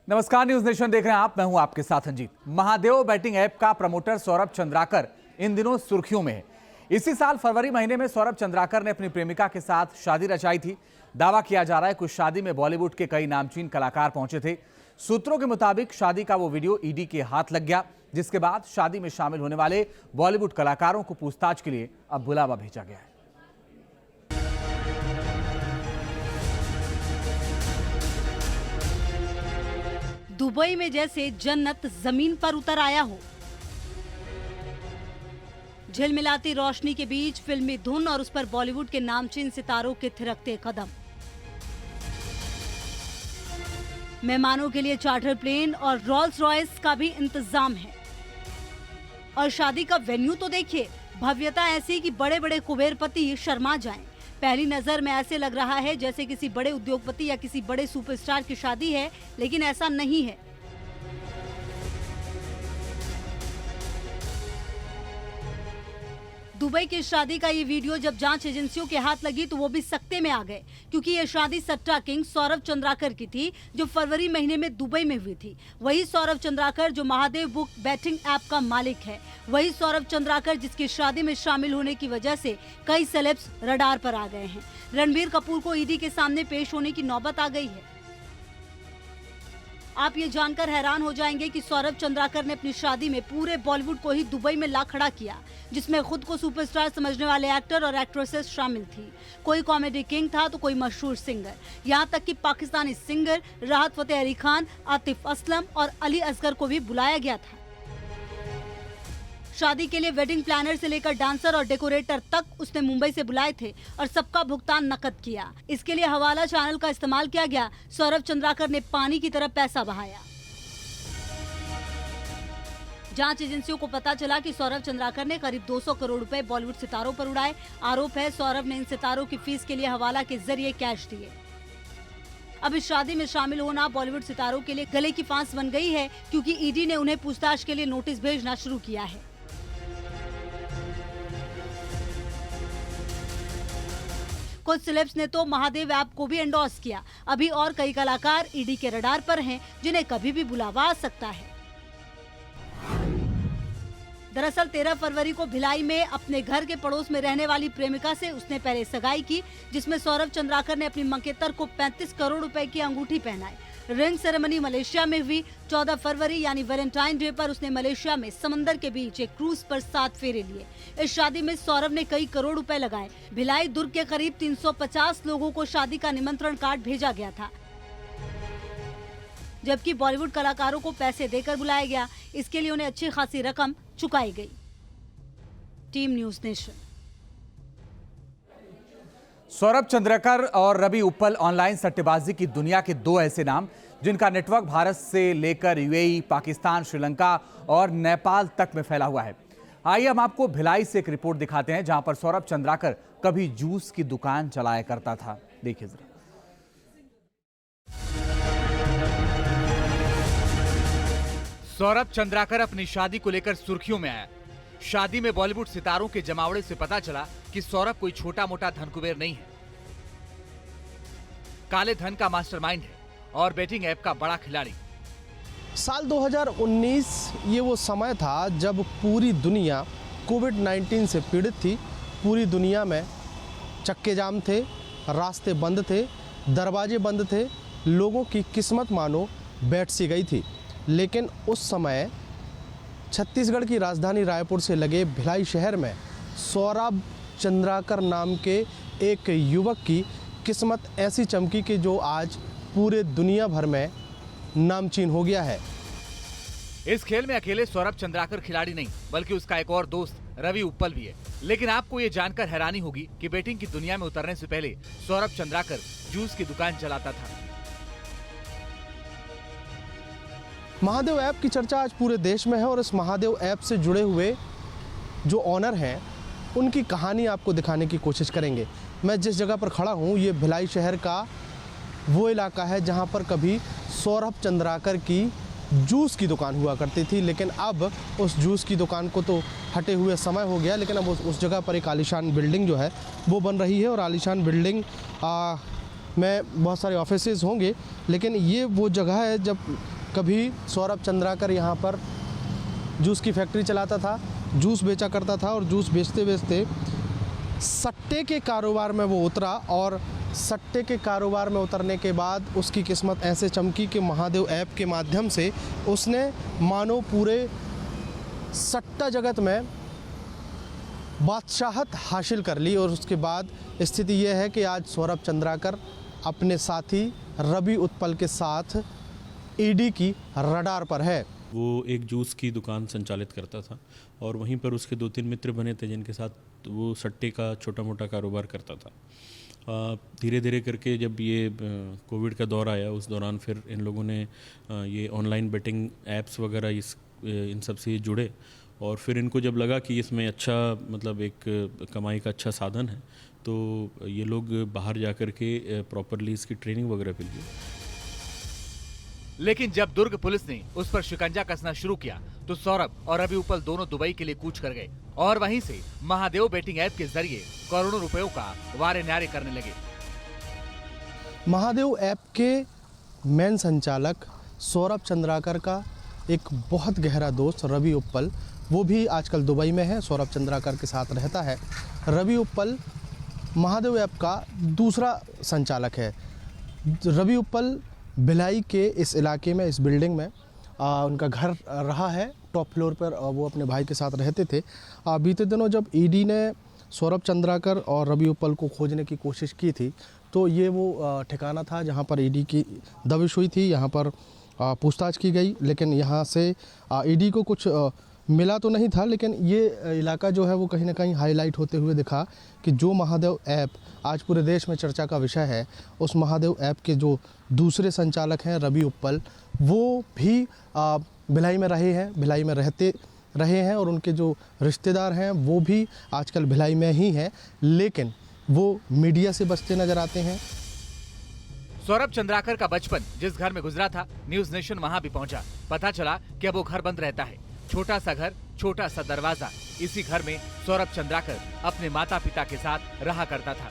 नमस्कार, news nation देख रहे हैं आप। मैं हूं आपके साथ अंजीत। महादेव बैटिंग ऐप का प्रमोटर सौरभ चंद्राकर इन दिनों सुर्खियों में है। इसी साल फरवरी महीने में सौरभ चंद्राकर ने अपनी प्रेमिका के साथ शादी रचाई थी। दावा किया जा रहा है कुछ शादी में बॉलीवुड के कई नामचीन कलाकार पहुंचे थे। सूत्रों के मुताबिक शादी का वो वीडियो ईडी के हाथ लग गया, जिसके बाद शादी में शामिल होने वाले बॉलीवुड कलाकारों को पूछताछ के लिए अब बुलावा भेजा गया है। दुबई में जैसे जन्नत जमीन पर उतर आया हो। झिलमिलाती रोशनी के बीच फिल्मी धुन और उस पर बॉलीवुड के नामचीन सितारों के थिरकते कदम। मेहमानों के लिए चार्टर प्लेन और रोल्स रॉयस का भी इंतजाम है। और शादी का वेन्यू तो देखिए, भव्यता ऐसी कि बड़े बड़े कुबेरपति शर्मा जाएं। पहली नजर में ऐसे लग रहा है जैसे किसी बड़े उद्योगपति या किसी बड़े सुपरस्टार की शादी है, लेकिन ऐसा नहीं है। दुबई की शादी का ये वीडियो जब जांच एजेंसियों के हाथ लगी तो वो भी सकते में आ गए, क्योंकि ये शादी सट्टा किंग सौरभ चंद्राकर की थी, जो फरवरी महीने में दुबई में हुई थी। वही सौरभ चंद्राकर जो महादेव बुक बैटिंग ऐप का मालिक है, वही सौरभ चंद्राकर जिसकी शादी में शामिल होने की वजह से कई सेलेब्स रडार पर आ गए हैं। रणबीर कपूर को ईडी के सामने पेश होने की नौबत आ गई है। आप ये जानकर हैरान हो जाएंगे कि सौरभ चंद्राकर ने अपनी शादी में पूरे बॉलीवुड को ही दुबई में ला खड़ा किया, जिसमें खुद को सुपरस्टार समझने वाले एक्टर और एक्ट्रेसेस शामिल थी। कोई कॉमेडी किंग था तो कोई मशहूर सिंगर, यहाँ तक कि पाकिस्तानी सिंगर राहत फतेह अली खान, आतिफ असलम और अली असगर को भी बुलाया गया था। शादी के लिए वेडिंग प्लानर से लेकर डांसर और डेकोरेटर तक उसने मुंबई से बुलाए थे और सबका भुगतान नकद किया। इसके लिए हवाला चैनल का इस्तेमाल किया गया। सौरभ चंद्राकर ने पानी की तरह पैसा बहाया। जांच एजेंसियों को पता चला कि सौरभ चंद्राकर ने करीब 200 करोड़ रुपए बॉलीवुड सितारों पर उड़ाए। आरोप है सौरभ ने इन सितारों की फीस के लिए हवाला के जरिए कैश दिए। अब इस शादी में शामिल होना बॉलीवुड सितारों के लिए गले की फांस बन गई है, क्योंकि ईडी ने उन्हें पूछताछ के लिए नोटिस भेजना शुरू किया है। कुछ सेलेब्स ने तो महादेव ऐप को भी एंडोर्स किया। अभी और कई कलाकार ईडी के रडार पर हैं, जिन्हें कभी भी बुलावा आ सकता है। दरअसल 13 फरवरी को भिलाई में अपने घर के पड़ोस में रहने वाली प्रेमिका से उसने पहले सगाई की, जिसमें सौरभ चंद्राकर ने अपनी मंगेतर को 35 करोड़ रुपए की अंगूठी पहनाई। रिंग सेरेमनी मलेशिया में हुई। 14 फरवरी यानी वैलेंटाइन डे पर उसने मलेशिया में समंदर के बीच एक क्रूज पर 7 फेरे लिए। इस शादी में सौरभ ने कई करोड़ रुपए लगाए। भिलाई दुर्ग के करीब 350 लोगों को शादी का निमंत्रण कार्ड भेजा गया था, जबकि बॉलीवुड कलाकारों को पैसे देकर बुलाया गया। इसके लिए उन्हें अच्छी खासी रकम चुकाई गई। Team news nation. Saurabh Chandrakar और रवि उप्पल ऑनलाइन सट्टेबाजी की दुनिया के दो ऐसे नाम जिनका नेटवर्क भारत से लेकर यूएई, पाकिस्तान, श्रीलंका और नेपाल तक में फैला हुआ है। आइए हम आपको भिलाई से एक रिपोर्ट दिखाते हैं, जहां पर सौरभ चंद्राकर कभी जूस की दुकान चलाया करता था। देखिए जरा। सौरभ चंद्राकर अपनी शादी को लेकर सुर्खियों में आया। शादी में बॉलीवुड सितारों के जमावड़े से पता चला कि सौरभ कोई छोटा मोटा धनकुबेर नहीं है, काले धन का मास्टरमाइंड है और बैटिंग ऐप का बड़ा खिलाड़ी। साल 2019 ये वो समय था जब पूरी दुनिया कोविड-19 से पीड़ित थी। पूरी दुनिया में चक्के जाम थे, रास्ते बंद थे, दरवाजे बंद थे, लोगों की किस्मत मानो बैठ सी गई थी। लेकिन उस समय छत्तीसगढ़ की राजधानी रायपुर से लगे भिलाई शहर में सौरभ चंद्राकर नाम के एक युवक की किस्मत ऐसी चमकी कि जो आज पूरे दुनिया भर में नामचीन हो गया है। इस खेल में अकेले सौरभ चंद्राकर खिलाड़ी नहीं, बल्कि उसका एक और दोस्त रवि उप्पल भी है। लेकिन आपको ये जानकर हैरानी होगी कि बैटिंग की दुनिया में उतरने से पहले सौरभ चंद्राकर जूस की दुकान चलाता था। महादेव ऐप की चर्चा आज पूरे देश में है और इस महादेव ऐप से जुड़े हुए जो ऑनर हैं उनकी कहानी आपको दिखाने की कोशिश करेंगे। मैं जिस जगह पर खड़ा हूँ ये भिलाई शहर का वो इलाका है जहाँ पर कभी सौरभ चंद्राकर की जूस की दुकान हुआ करती थी, लेकिन अब उस जूस की दुकान को तो हटे हुए समय हो गया। लेकिन अब उस जगह पर एक आलीशान बिल्डिंग जो है वो बन रही है और आलीशान बिल्डिंग में बहुत सारे ऑफिसेज होंगे, लेकिन ये वो जगह है जब कभी सौरभ चंद्राकर यहाँ पर जूस की फैक्ट्री चलाता था, जूस बेचा करता था और जूस बेचते बेचते सट्टे के कारोबार में वो उतरा और सट्टे के कारोबार में उतरने के बाद उसकी किस्मत ऐसे चमकी कि महादेव ऐप के माध्यम से उसने मानो पूरे सट्टा जगत में बादशाहत हासिल कर ली। और उसके बाद स्थिति यह है कि आज सौरभ चंद्राकर अपने साथी रवि उत्पल के साथ ईडी की रडार पर है। वो एक जूस की दुकान संचालित करता था और वहीं पर उसके 2-3 मित्र बने थे जिनके साथ वो सट्टे का छोटा मोटा कारोबार करता था। धीरे धीरे करके जब ये कोविड का दौर आया उस दौरान फिर इन लोगों ने ये ऑनलाइन बेटिंग ऐप्स वगैरह इन सब से जुड़े और फिर इनको जब लगा कि इसमें अच्छा मतलब एक कमाई का अच्छा साधन है तो ये लोग बाहर जा कर के प्रॉपरली इसकी ट्रेनिंग वगैरह भी ली। लेकिन जब दुर्ग पुलिस ने उस पर शिकंजा कसना शुरू किया तो सौरभ और रवि उपल दोनों दुबई के लिए कूच कर गए और वहीं से महादेव बेटिंग ऐप के जरिए करोड़ों रुपयों का वारे न्यारे करने लगे। महादेव ऐप के मेन संचालक सौरभ चंद्राकर का एक बहुत गहरा दोस्त रवि उपल, वो भी आजकल दुबई में है, सौरभ चंद्राकर के साथ रहता है। रवि उपल महादेव ऐप का दूसरा संचालक है। रवि उपल भिलाई के इस इलाके में, इस बिल्डिंग में उनका घर रहा है, टॉप फ्लोर पर वो अपने भाई के साथ रहते थे। बीते दिनों जब ईडी ने सौरभ चंद्राकर और रवि उपल को खोजने की कोशिश की थी तो ये वो ठिकाना था जहाँ पर ईडी की दबिश हुई थी। यहाँ पर पूछताछ की गई लेकिन यहाँ से ईडी को कुछ मिला तो नहीं था, लेकिन ये इलाका जो है वो कहीं ना कहीं हाईलाइट होते हुए दिखा कि जो महादेव ऐप आज पूरे देश में चर्चा का विषय है, उस महादेव ऐप के जो दूसरे संचालक हैं रवि उपल, वो भी भिलाई में रहे हैं, भिलाई में रहते रहे हैं और उनके जो रिश्तेदार हैं वो भी आजकल भिलाई में ही हैं, लेकिन वो मीडिया से बचते नजर आते हैं। सौरभ चंद्राकर का बचपन जिस घर में गुजरा था, न्यूज नेशन वहां भी पहुंचा। पता चला कि अब वो घर बंद रहता है, छोटा सा घर, छोटा सा दरवाजा। इसी घर में सौरभ चंद्राकर अपने माता पिता के साथ रहा करता था।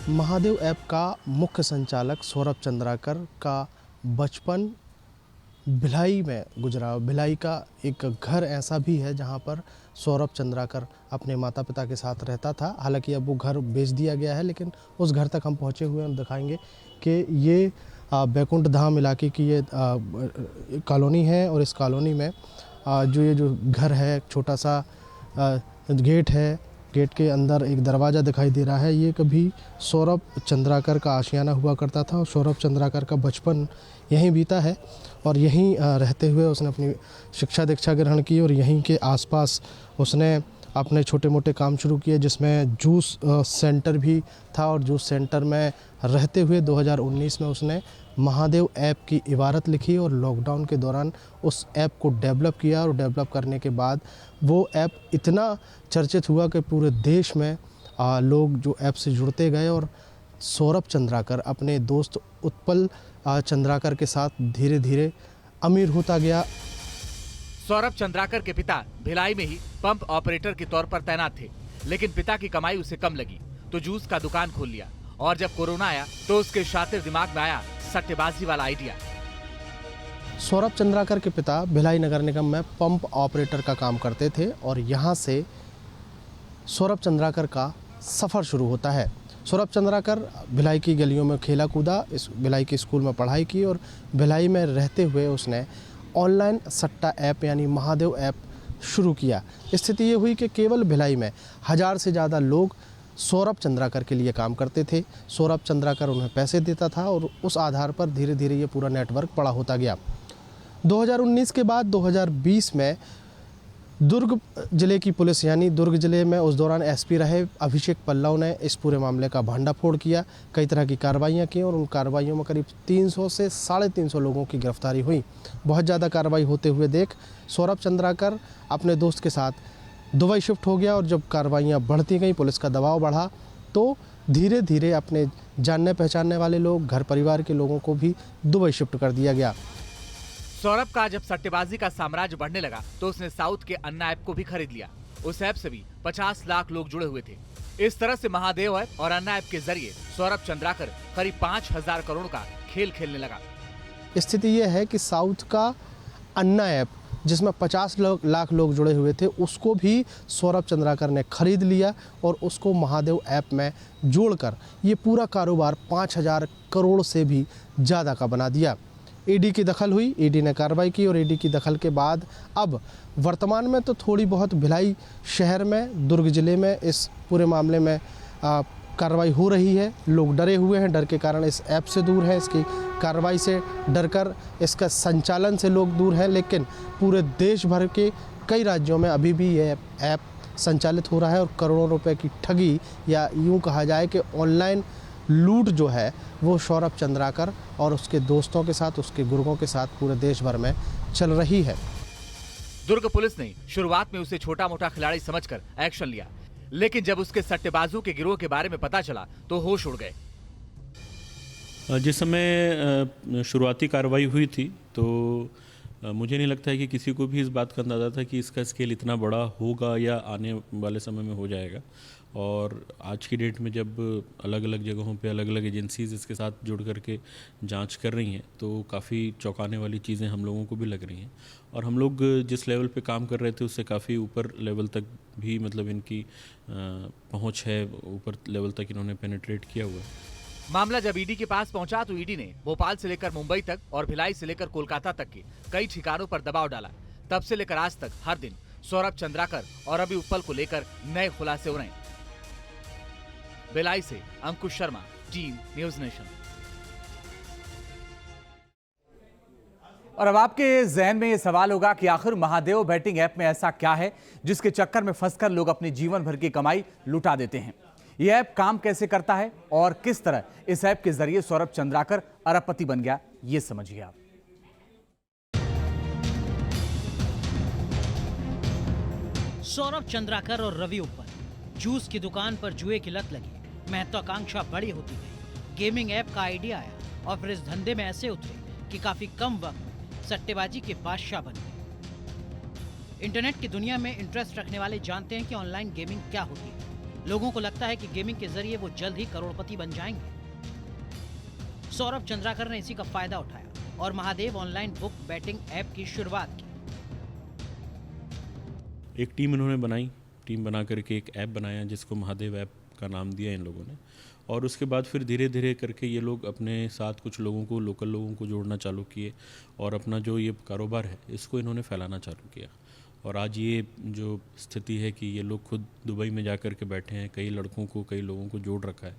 महादेव ऐप का मुख्य संचालक सौरभ चंद्राकर का बचपन भिलाई में गुजरा। भिलाई का एक घर ऐसा भी है जहां पर सौरभ चंद्राकर अपने माता पिता के साथ रहता था। हालांकि अब वो घर बेच दिया गया है, लेकिन उस घर तक हम पहुंचे हुए हैं। दिखाएंगे कि ये बैकुंठ धाम इलाके की ये कॉलोनी है और इस कॉलोनी में ये जो घर है, छोटा सा गेट है, गेट के अंदर एक दरवाज़ा दिखाई दे रहा है। ये कभी सौरभ चंद्राकर का आशियाना हुआ करता था और सौरभ चंद्राकर का बचपन यहीं बीता है और यहीं रहते हुए उसने अपनी शिक्षा दीक्षा ग्रहण की और यहीं के आसपास उसने अपने छोटे मोटे काम शुरू किए, जिसमें जूस सेंटर भी था। और जूस सेंटर में रहते हुए 2019 में उसने महादेव ऐप की इबारत लिखी और लॉकडाउन के दौरान उस ऐप को डेवलप किया और डेवलप करने के बाद वो ऐप इतना चर्चित हुआ कि पूरे देश में लोग जो ऐप से जुड़ते गए और सौरभ चंद्राकर अपने दोस्त उत्पल चंद्राकर के साथ धीरे धीरे अमीर होता गया। सौरभ चंद्राकर के पिता भिलाई में ही पंप ऑपरेटर के तौर पर तैनात थे, लेकिन पिता की कमाई उसे कम लगी तो जूस का दुकान खोल लिया। और जब कोरोना आया तो उसके शातिर दिमाग में आया सट्टेबाजी वाला आइडिया। सौरभ चंद्राकर के पिता भिलाई नगर निगम में पंप ऑपरेटर का काम करते थे और यहाँ से सौरभ चंद्राकर का सफ़र शुरू होता है। सौरभ चंद्राकर भिलाई की गलियों में खेला कूदा, इस भिलाई के स्कूल में पढ़ाई की और भिलाई में रहते हुए उसने ऑनलाइन सट्टा ऐप यानी महादेव ऐप शुरू किया। स्थिति ये हुई कि केवल भिलाई में 1000 से ज़्यादा लोग सौरभ चंद्राकर के लिए काम करते थे। सौरभ चंद्राकर उन्हें पैसे देता था और उस आधार पर धीरे धीरे ये पूरा नेटवर्क बड़ा होता गया। 2019 के बाद 2020 में दुर्ग जिले की पुलिस यानी दुर्ग जिले में उस दौरान एसपी रहे अभिषेक पल्लव ने इस पूरे मामले का भंडाफोड़ किया, कई तरह की कार्रवाइयाँ की और उन कार्रवाइयों में करीब 300 से 350 लोगों की गिरफ्तारी हुई। बहुत ज़्यादा कार्रवाई होते हुए देख सौरभ चंद्राकर अपने दोस्त के साथ दुबई शिफ्ट हो गया और जब कार्रवाइयाँ बढ़ती गई, पुलिस का दबाव बढ़ा, तो धीरे धीरे अपने जानने पहचानने वाले लोग, घर परिवार के लोगों को भी दुबई शिफ्ट कर दिया गया। सौरभ का जब सट्टेबाजी का साम्राज्य बढ़ने लगा तो उसने साउथ के अन्ना ऐप को भी खरीद लिया। उस ऐप से भी 50 लाख लोग जुड़े हुए थे। इस तरह से महादेव ऐप और अन्ना ऐप के जरिए सौरभ चंद्राकर करीब 5000 करोड़ का खेल खेलने लगा। स्थिति ये है कि साउथ का अन्ना ऐप जिसमें 50 लाख लोग जुड़े हुए थे, उसको भी सौरभ चंद्राकर ने खरीद लिया और उसको महादेव ऐप में जोड़कर ये पूरा कारोबार 5000 करोड़ से भी ज़्यादा का बना दिया। ईडी की दखल हुई, ईडी ने कार्रवाई की और ईडी की दखल के बाद अब वर्तमान में तो थोड़ी बहुत भिलाई शहर में, दुर्ग ज़िले में इस पूरे मामले में कार्रवाई हो रही है। लोग डरे हुए हैं, डर के कारण इस ऐप से दूर हैं, इसकी कार्रवाई से डरकर इसका संचालन से लोग दूर हैं। लेकिन पूरे देश भर के कई राज्यों में अभी भी ये ऐप संचालित हो रहा है और करोड़ों रुपए की ठगी या यूँ कहा जाए कि ऑनलाइन लूट जो है वो सौरभ चंद्राकर और उसके दोस्तों के साथ, उसके गुर्गों के साथ पूरे देश भर में चल रही है। दुर्ग पुलिस ने शुरुआत में उसे छोटा मोटा खिलाड़ी समझकर एक्शन लिया, लेकिन जब उसके सट्टेबाजों के गिरोह के बारे में पता चला तो होश उड़ गए। जिस समय शुरुआती कार्रवाई हुई थी तो मुझे नहीं लगता है कि किसी को भी इस बात का अंदाज़ा था कि इसका स्केल इतना बड़ा होगा या आने वाले समय में हो जाएगा। और आज की डेट में जब अलग अलग जगहों पे अलग अलग एजेंसीज इसके साथ जुड़ करके जांच कर रही हैं तो काफ़ी चौंकाने वाली चीज़ें हम लोगों को भी लग रही हैं। और हम लोग जिस लेवल पे काम कर रहे थे उससे काफ़ी ऊपर लेवल तक भी मतलब इनकी पहुंच है, ऊपर लेवल तक इन्होंने पेनिट्रेट किया हुआ है। मामला जब ईडी के पास पहुंचा तो ईडी ने भोपाल से लेकर मुंबई तक और भिलाई से लेकर कोलकाता तक के कई ठिकानों पर दबाव डाला। तब से लेकर आज तक हर दिन सौरभ चंद्राकर और अभी उप्पल को लेकर नए खुलासे हो रहे हैं। भिलाई से अंकुश शर्मा, टीम न्यूज नेशन। और अब आपके जहन में ये सवाल होगा कि आखिर महादेव बैटिंग ऐप में ऐसा क्या है जिसके चक्कर में फंसकर लोग अपनी जीवन भर की कमाई लुटा देते हैं। ये ऐप काम कैसे करता है और किस तरह इस ऐप के जरिए सौरभ चंद्राकर अरबपति बन गया, ये समझिए आप। सौरभ चंद्राकर और रवि उप्पल, जूस की दुकान पर जुए की लत लगी, महत्वाकांक्षा बड़ी होती गई, गेमिंग ऐप का आइडिया आया और फिर इस धंधे में ऐसे उतरे कि काफी कम वक्त में सट्टेबाजी के बादशाह बन गए। इंटरनेट की दुनिया में इंटरेस्ट रखने वाले जानते हैं कि ऑनलाइन गेमिंग क्या होती है। लोगों को लगता है कि गेमिंग के जरिए वो जल्द ही करोड़पति बन जाएंगे। सौरभ चंद्राकर ने इसी का फायदा उठाया और Mahadev online book batting app की शुरुआत की। एक टीम इन्होंने बनाई, टीम बना करके एक ऐप बनाया जिसको महादेव ऐप का नाम दिया इन लोगों ने। और उसके बाद फिर धीरे धीरे करके ये लोग अपने साथ कुछ लोगों को, लोकल लोगों को जोड़ना चालू किए और अपना जो ये कारोबार है इसको इन्होंने फैलाना चालू किया। और आज ये जो स्थिति है कि ये लोग खुद दुबई में जा कर के बैठे हैं, कई लड़कों को, कई लोगों को जोड़ रखा है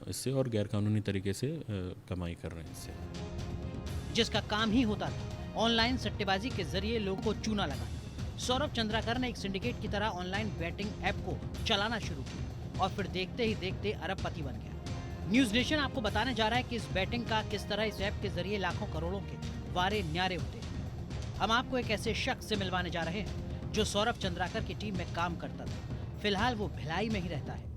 इससे और गैरकानूनी तरीके से कमाई कर रहे हैं इससे। जिसका काम ही होता था ऑनलाइन सट्टेबाजी के जरिए लोगों को चूना लगाना। सौरभ चंद्राकर ने एक सिंडिकेट की तरह ऑनलाइन बैटिंग ऐप को चलाना शुरू किया और फिर देखते ही देखते अरबपति बन गया। न्यूज नेशन आपको बताने जा रहा है कि इस बैटिंग का किस तरह इस ऐप के जरिए लाखों करोड़ों के वारे न्यारे होते हैं। हम आपको एक ऐसे शख्स से मिलवाने जा रहे हैं जो सौरभ चंद्राकर की टीम में काम करता था। फिलहाल वो भिलाई में ही रहता है।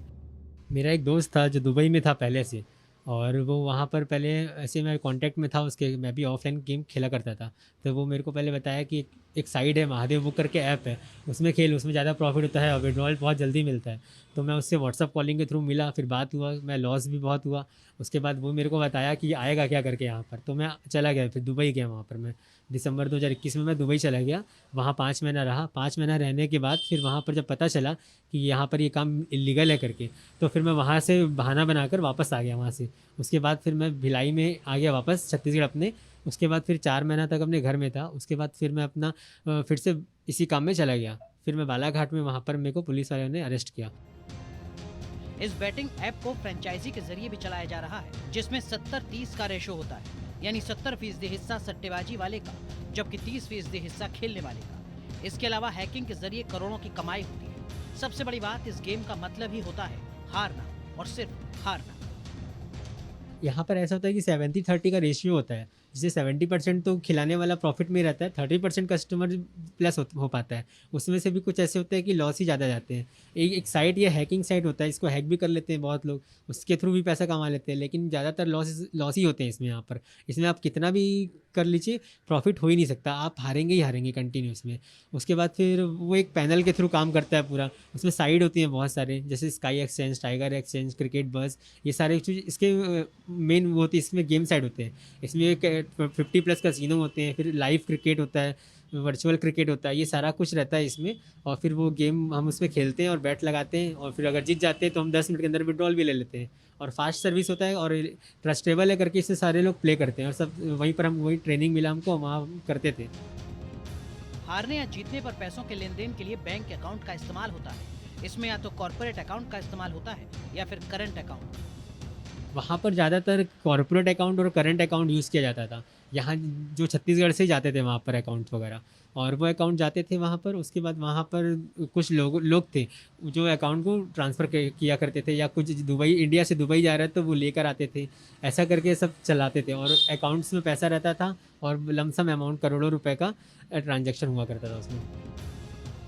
मेरा एक दोस्त था जो दुबई में था पहले से, और वो वहाँ पर पहले ऐसे मैं कांटेक्ट में था उसके, मैं भी ऑफलाइन गेम खेला करता था। तो वो मेरे को पहले बताया कि एक साइट है महादेव बुक करके ऐप है, उसमें खेल, उसमें ज़्यादा प्रॉफिट होता है और विड्रॉल बहुत जल्दी मिलता है। तो मैं उससे व्हाट्सअप कॉलिंग के थ्रू मिला, फिर बात हुआ, मैं लॉस भी बहुत हुआ। उसके बाद वो मेरे को बताया कि आएगा क्या करके यहाँ पर, तो मैं चला गया, फिर दुबई गया। वहाँ पर मैं दिसंबर 2021 में मैं दुबई चला गया, वहाँ 5 महीना रहा। 5 महीना रहने के बाद फिर वहाँ पर जब पता चला कि यहाँ पर ये काम इलीगल है करके, तो फिर मैं वहाँ से बहाना बनाकर वापस आ गया वहाँ से। उसके बाद फिर मैं भिलाई में आ गया वापस छत्तीसगढ़ अपने। उसके बाद फिर 4 महीना तक अपने घर में था। उसके बाद फिर मैं अपना फिर से इसी काम में चला गया। फिर मैं बालाघाट में, वहाँ पर मेरे को पुलिस वालों ने अरेस्ट किया। इस बैटिंग ऐप को फ्रेंचाइजी के जरिए भी चलाया जा रहा है, जिसमें 70-30 का रेशो होता है, यानी 70% हिस्सा सट्टेबाजी वाले का, जबकि 30% हिस्सा खेलने वाले का। इसके अलावा हैकिंग के जरिए करोड़ों की कमाई होती है। सबसे बड़ी बात, इस गेम का मतलब ही होता है हारना और सिर्फ हारना। यहाँ पर ऐसा होता है कि 70-30 का रेशियो होता है, जिससे 70% तो खिलाने वाला प्रॉफिट में रहता है, 30% कस्टमर प्लस हो पाता है। उसमें से भी कुछ ऐसे होते हैं कि लॉस ही ज़्यादा जाते हैं। एक साइट, ये हैकिंग साइट होता है, इसको हैक भी कर लेते हैं बहुत लोग, उसके थ्रू भी पैसा कमा लेते हैं, लेकिन ज़्यादातर लॉस ही होते हैं इसमें। यहाँ पर इसमें आप कितना भी कर लीजिए, प्रॉफिट हो ही नहीं सकता, आप हारेंगे ही हारेंगे कंटिन्यूस में। उसके बाद फिर वो एक पैनल के थ्रू काम करता है पूरा, उसमें साइड होती हैं बहुत सारे, जैसे sky exchange, tiger exchange, cricket buzz, ये सारे चीज़ इसके मेन वो होती है, इसमें गेम साइड होते हैं। इसमें 50+ कैसीनो होते हैं, फिर लाइव क्रिकेट होता है, वर्चुअल क्रिकेट होता है, ये सारा कुछ रहता है इसमें। और फिर वो गेम हम उसमें खेलते हैं और बैट लगाते हैं, और फिर अगर जीत जाते हैं तो हम 10 मिनट के अंदर विड्रॉल भी ले लेते हैं। और फास्ट सर्विस होता है और ट्रस्टेबल है करके इससे सारे लोग प्ले करते हैं, और सब वहीं पर हम वही ट्रेनिंग मिला हमको, वहाँ करते थे। हारने या जीतने पर पैसों के लेन देन के लिए बैंक अकाउंट का इस्तेमाल होता है। इसमें या तो कॉर्पोरेट अकाउंट का इस्तेमाल होता है या फिर करंट अकाउंट। वहाँ पर ज़्यादातर कॉर्पोरेट अकाउंट और करंट अकाउंट यूज़ किया जाता था। यहाँ जो छत्तीसगढ़ से जाते थे वहाँ पर अकाउंट वगैरह, और वो अकाउंट जाते थे वहाँ पर। उसके बाद वहाँ पर कुछ लोग थे जो अकाउंट को ट्रांसफ़र किया करते थे, या कुछ दुबई, इंडिया से दुबई जा रहे थे तो वो लेकर आते थे, ऐसा करके सब चलाते थे। और अकाउंट्स में पैसा रहता था और लमसम अमाउंट करोड़ों रुपए का ट्रांजैक्शन हुआ करता था उसमें।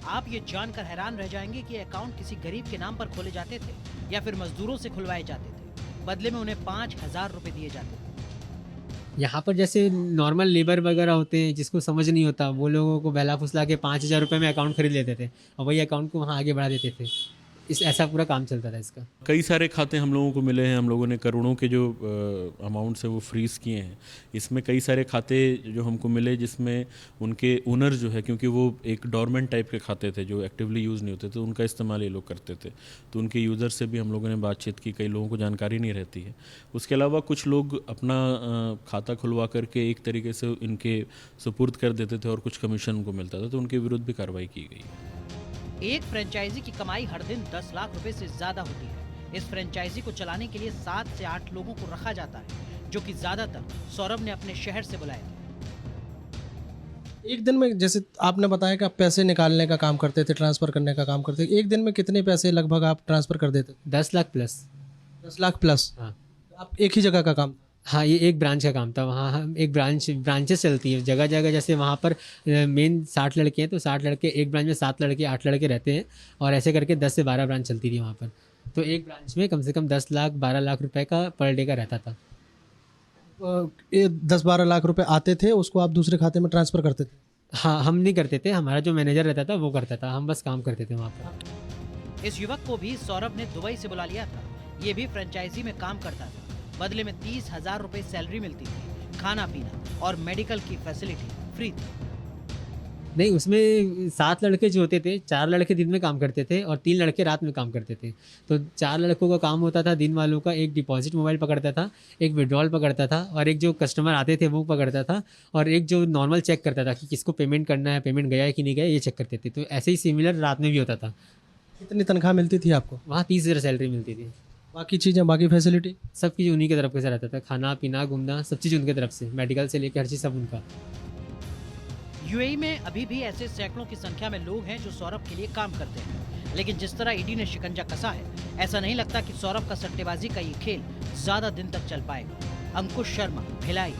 आप ये जानकर हैरान रह जाएंगे कि अकाउंट किसी गरीब के नाम पर खोले जाते थे या फिर मजदूरों से खुलवाए जाते थे। बदले में उन्हें 5,000 रुपए दिए जाते थे। यहाँ पर जैसे नॉर्मल लेबर वगैरह होते हैं जिसको समझ नहीं होता, वो लोगों को बहला फुसला के 5,000 रुपये में अकाउंट खरीद लेते थे और वही अकाउंट को वहाँ आगे बढ़ा देते थे। ऐसा पूरा काम चलता था इसका। कई सारे खाते हम लोगों को मिले हैं, हम लोगों ने करोड़ों के जो अमाउंट्स हैं वो फ्रीज़ किए हैं। इसमें कई सारे खाते जो हमको मिले जिसमें उनके ओनर जो है, क्योंकि वो एक डॉर्मेंट टाइप के खाते थे जो एक्टिवली यूज़ नहीं होते थे, उनका इस्तेमाल ये लोग करते थे। तो उनके यूज़र से भी हम लोगों ने बातचीत की, कई लोगों को जानकारी नहीं रहती है। उसके अलावा कुछ लोग अपना खाता खुलवा करके एक तरीके से इनके सुपुर्द कर देते थे और कुछ कमीशन उनको मिलता था, तो उनके विरुद्ध भी कार्रवाई की गई है। एक फ्रेंचाइजी की कमाई हर दिन 10 लाख रुपए से ज्यादा होती है। इस फ्रेंचाइजी को चलाने के लिए 7 से 8 लोगों को रखा जाता है, जो कि ज्यादातर सौरभ ने अपने शहर से बुलाए थे। एक दिन में, जैसे आपने बताया कि आप पैसे निकालने का काम करते थे, ट्रांसफ़र करने का काम करते थे, एक दिन में कितने पैसे लगभग आप ट्रांसफ़र कर देते थे? 10 लाख प्लस। 10 लाख प्लस। हाँ आप एक ही जगह का काम? हाँ, ये एक ब्रांच का काम था। वहाँ हम एक ब्रांचेस चलती है जगह जगह। जैसे वहाँ पर मेन 60 लड़के हैं तो 60 लड़के, एक ब्रांच में 7 लड़के 8 लड़के रहते हैं, और ऐसे करके 10 से 12 ब्रांच चलती थी वहाँ पर। तो एक ब्रांच में कम से कम 10 लाख 12 लाख रुपए का पर डे का रहता था। 10-12 लाख रुपए आते थे, उसको आप दूसरे खाते में ट्रांसफ़र करते थे? हाँ, हम नहीं करते थे, हमारा जो मैनेजर रहता था वो करता था, हम बस काम करते थे वहाँ पर। इस युवक को भी सौरभ ने दुबई से बुला लिया था। ये भी फ्रेंचाइजी में काम करता था। बदले में 30,000 रुपए सैलरी मिलती थी। खाना पीना और मेडिकल की फैसिलिटी फ्री थी। नहीं, उसमें 7 लड़के जो होते थे, 4 लड़के दिन में काम करते थे और 3 लड़के रात में काम करते थे। तो 4 लड़कों का काम होता था दिन वालों का, एक डिपॉजिट मोबाइल पकड़ता था, एक विड्रॉल पकड़ता था, और एक जो कस्टमर आते थे वो पकड़ता था, और एक जो नॉर्मल चेक करता था कि किसको पेमेंट करना है, पेमेंट गया है कि नहीं गया, ये चेक करते थे। तो ऐसे ही सिमिलर रात में भी होता था। कितनी तनख्वाह मिलती थी आपको? वहाँ 30,000 सैलरी मिलती थी। बाकी चीज़ें, बाकी फैसिलिटी सब चीज़ उन्हीं की तरफ से रहता था, खाना पीना घूमना सब चीज़ उनकी तरफ से, मेडिकल से लेकर हर चीज़ सब उनका। यूएई में अभी भी ऐसे सैकड़ों की संख्या में लोग हैं जो सौरभ के लिए काम करते हैं। लेकिन जिस तरह ईडी ने शिकंजा कसा है, ऐसा नहीं लगता कि सौरभ का सट्टेबाजी का ये खेल ज्यादा दिन तक चल पाएगा। अंकुश शर्मा, भिलाई।